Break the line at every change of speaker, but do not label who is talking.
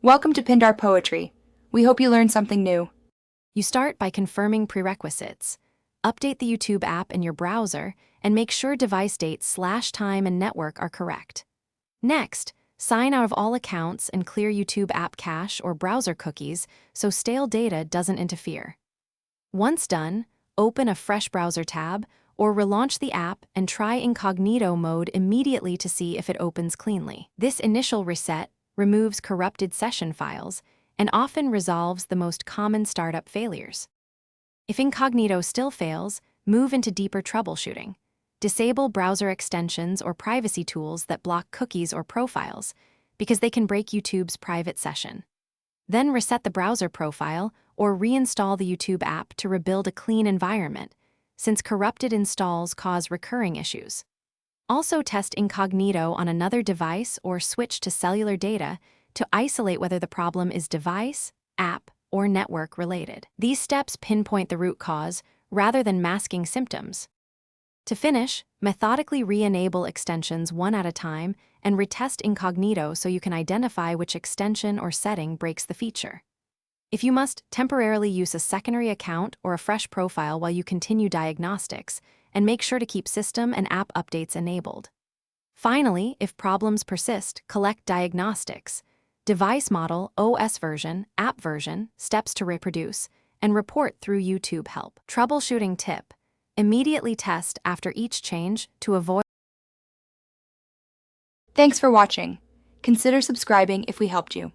Welcome to Pindar Poetry. We hope you learned something new.
You start by confirming prerequisites. Update the YouTube app in your browser and make sure device date, /time, and network are correct. Next, sign out of all accounts and clear YouTube app cache or browser cookies so stale data doesn't interfere. Once done, open a fresh browser tab or relaunch the app and try Incognito mode immediately to see if it opens cleanly. This initial reset removes corrupted session files and often resolves the most common startup failures. If Incognito still fails, move into deeper troubleshooting. Disable browser extensions or privacy tools that block cookies or profiles, because they can break YouTube's private session. Then reset the browser profile or reinstall the YouTube app to rebuild a clean environment, since corrupted installs cause recurring issues. Also test Incognito on another device or switch to cellular data to isolate whether the problem is device, app, or network related. These steps pinpoint the root cause rather than masking symptoms. To finish, methodically re-enable extensions one at a time and retest Incognito so you can identify which extension or setting breaks the feature. If you must, temporarily use a secondary account or a fresh profile while you continue diagnostics, and make sure to keep system and app updates enabled. Finally, if problems persist, collect diagnostics, device model, OS version, app version, steps to reproduce, and report through YouTube Help. Troubleshooting tip: immediately test after each change to avoid.
Thanks for watching. Consider subscribing if we helped you.